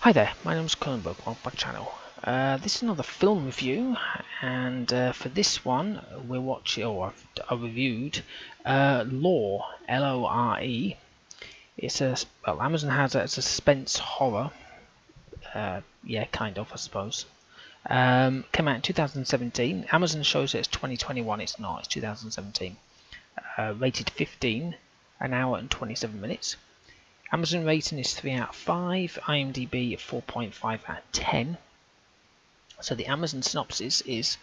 Hi there, my name is Kronenberg, welcome to my channel. This is another film review, and for this one we're watching, I reviewed Lore, L-O-R-E. It's Amazon has it as a suspense horror. Yeah, kind of, I suppose. Came out in 2017. Amazon shows it as 2021. It's not. It's 2017. Rated 15, an hour and 27 minutes. Amazon rating is 3 out of 5, IMDb 4.5 out of 10. So the Amazon synopsis is: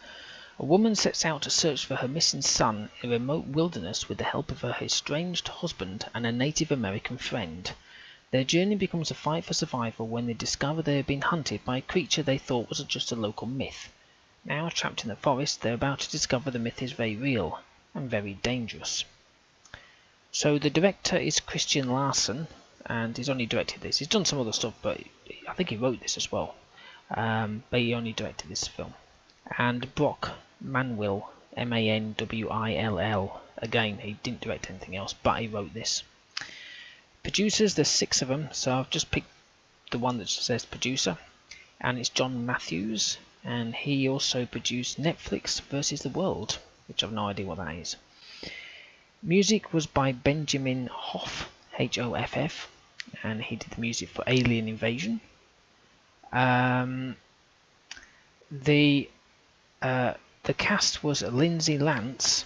a woman sets out to search for her missing son in a remote wilderness with the help of her estranged husband and a Native American friend. Their journey becomes a fight for survival when they discover they have been hunted by a creature they thought was just a local myth. Now trapped in the forest, they're about to discover the myth is very real and very dangerous. So the director is Christian Larson, and he's only directed this. He's done some other stuff, but I think he wrote this as well. But he only directed this film. And Brock Manwill, M-A-N-W-I-L-L. Again, he didn't direct anything else, but he wrote this. Producers, there's 6 of them, so I've just picked the one that says producer. And it's John Matthews, and he also produced Netflix versus the World, which I've no idea what that is. Music was by Benjamin Hoff, H-O-F-F, and he did the music for Alien Invasion. The cast was Lindsay Lance,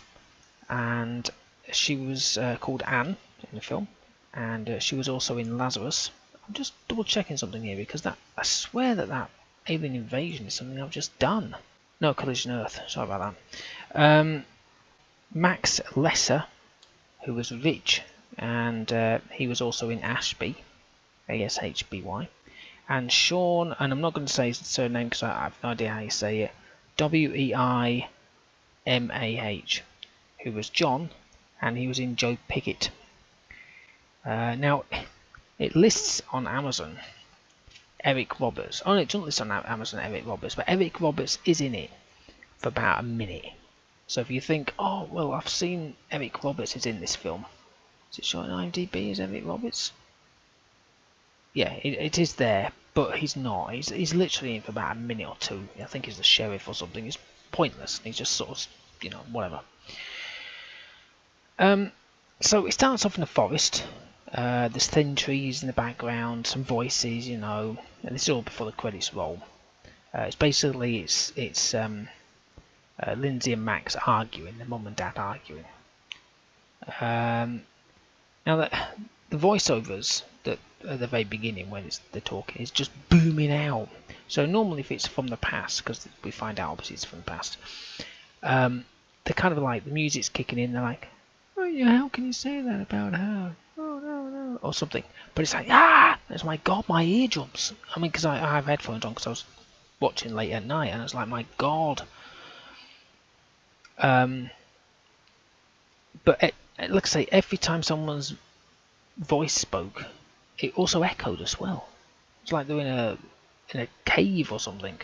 and she was called Anne in the film, and she was also in Lazarus. I'm just double checking something here because I swear that Alien Invasion is something I've just done. No, Collision Earth. Sorry about that. Max Lesser, who was Rich, and he was also in Ashby, A-S-H-B-Y, and Sean, and I'm not going to say his surname because I have no idea how you say it, W-E-I-M-A-H, who was John, and he was in Joe Pickett. Now, it lists on Amazon Eric Roberts. Oh, no, it doesn't list on Amazon Eric Roberts, but Eric Roberts is in it for about a minute. So if you think, oh, well, I've seen Eric Roberts is in this film. Is it showing IMDb as Eric Roberts? Yeah, it is there, but he's not. He's literally in for about a minute or two. I think he's the sheriff or something. It's pointless. He's just sort of, whatever. So it starts off in the forest. There's thin trees in the background, some voices, and this is all before the credits roll. It's basically Lindsay and Max arguing, their mum and dad arguing. Now the voiceovers that at the very beginning when they're talking is just booming out. So normally if it's from the past, because we find out obviously it's from the past, they're kind of like the music's kicking in. They're like, "Oh yeah, how can you say that about her? Oh no," or something. But it's like, it's my God, my eardrums. I mean, because I have headphones on because I was watching late at night, and it's like, my God. But like I say, every time someone's voice spoke, it also echoed as well. It's like they're in a cave or something.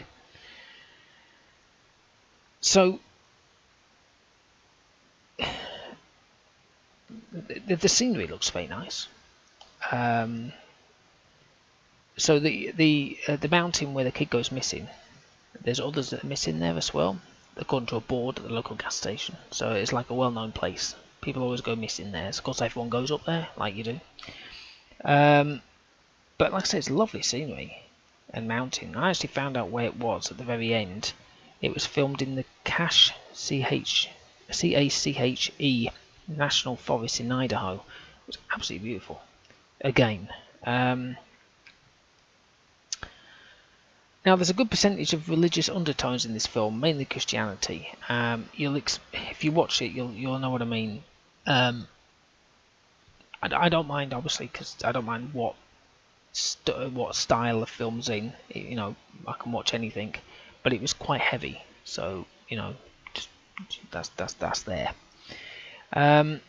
So the scenery looks very nice. So the mountain where the kid goes missing, there's others that are missing there as well. They're gone to a board at the local gas station, so it's like a well-known place. People always go missing there. So of course everyone goes up there, like you do. But like I say, it's lovely scenery and mountain. I actually found out where it was at the very end. It was filmed in the Cache National Forest in Idaho. It was absolutely beautiful. Again. Now, there's a good percentage of religious undertones in this film, mainly Christianity. If you watch it, you'll know what I mean. I don't mind, obviously, because I don't mind what style the film's in. I can watch anything, but it was quite heavy, so just that's there. Like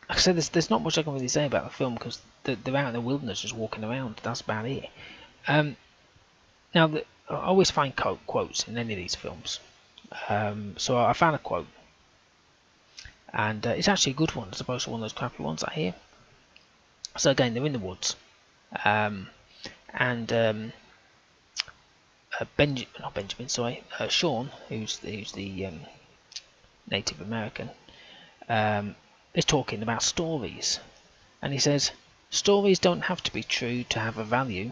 I said, there's not much I can really say about the film because they're out in the wilderness just walking around. That's about it. Now, I always find quotes in any of these films. So I found a quote, and it's actually a good one as opposed to one of those crappy ones I hear. So again, they're in the woods, and not Benjamin, sorry, Sean, who's the Native American, is talking about stories, and he says stories don't have to be true to have a value,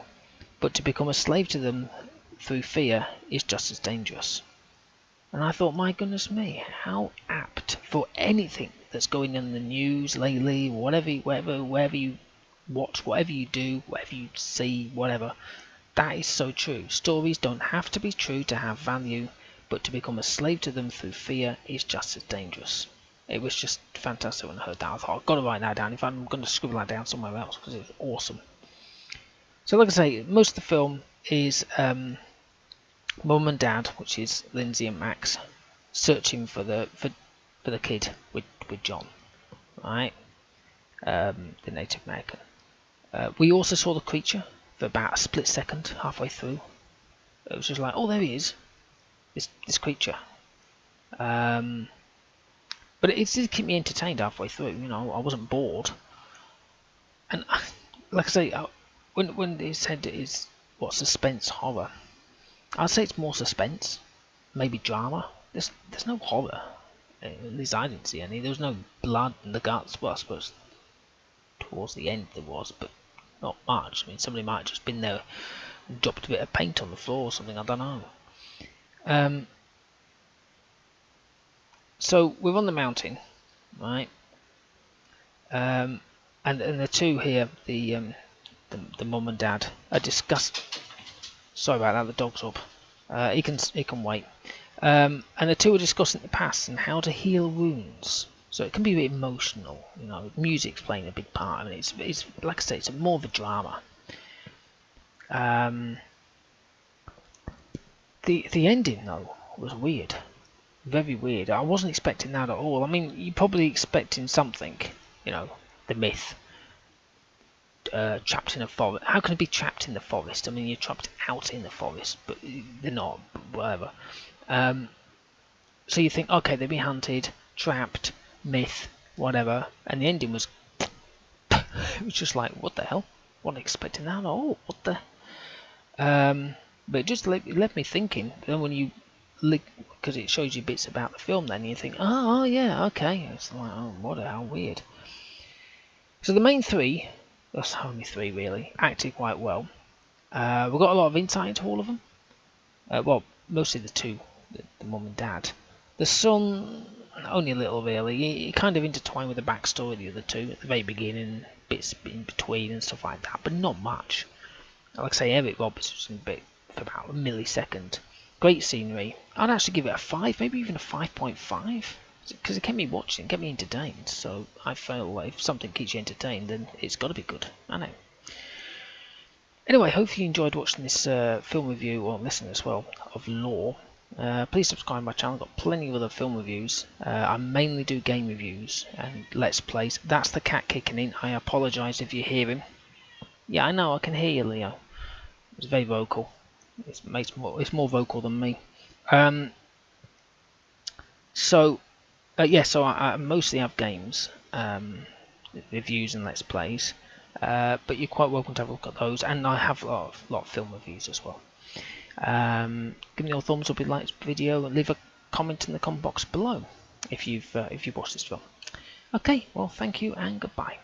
but to become a slave to them through fear is just as dangerous. And I thought, my goodness me, how apt for anything that's going on in the news lately, wherever you watch, whatever you do, whatever you see, whatever. That is so true. Stories don't have to be true to have value, but to become a slave to them through fear is just as dangerous. It was just fantastic when I heard that. I thought, I've got to write that down. In fact, I'm going to scribble that down somewhere else because it's awesome. So like I say, most of the film is Mum and Dad, which is Lindsay and Max, searching for the kid with John, right? The Native American. We also saw the creature for about a split second halfway through. It was just like, oh, there he is, this creature. But it did keep me entertained halfway through. You know, I wasn't bored. And like I say, when they said it is what suspense horror, I'd say it's more suspense, maybe drama. There's no horror. At least I didn't see any. There was no blood in the guts. Well, I suppose towards the end there was, but not much. I mean, somebody might have just been there and dropped a bit of paint on the floor or something. I don't know. So we're on the mountain, right? And the two here, the mum and dad, are discussing. Sorry about that. The dog's up. He can wait. And the two are discussing the past and how to heal wounds. So it can be a bit emotional, you know. Music's playing a big part. I mean, it's like I say, it's more of a drama. The ending though was weird, very weird. I wasn't expecting that at all. I mean, you're probably expecting something, you know, the myth. Trapped in a forest. How can it be trapped in the forest? I mean, you're trapped out in the forest, but they're not. Whatever. So you think, okay, they've been hunted, trapped, myth, whatever, and the ending was. It was just like, what the hell? Wasn't expecting that at all. What the? But it just left me thinking. Then when you look, because it shows you bits about the film, then you think, oh yeah, okay. It's like, oh, what the hell, weird. So the main three. There's only three really, acted quite well. We've got a lot of insight into all of them. Well, mostly the two, the mum and dad. The son, only a little really. He kind of intertwined with the backstory of the other two at the very beginning, bits in between and stuff like that, but not much. Like I say, Eric Roberts was in a bit for about a millisecond. Great scenery. I'd actually give it a 5, maybe even a 5.5. Because it kept me watching, kept me entertained. So I feel like if something keeps you entertained, then it's got to be good. I know. Anyway, hopefully you enjoyed watching this film review, or listening as well, of Law. Please subscribe to my channel. I've got plenty of other film reviews. I mainly do game reviews and Let's Plays. That's the cat kicking in. I apologise if you hear him. Yeah, I know, I can hear you, Leo. It's very vocal. It's more vocal than me. So I mostly have games, reviews and Let's Plays, but you're quite welcome to have a look at those, and I have a lot of film reviews as well. Give me your thumbs up if you like this video, and leave a comment in the comment box below if you've watched this film. Okay, well, thank you and goodbye.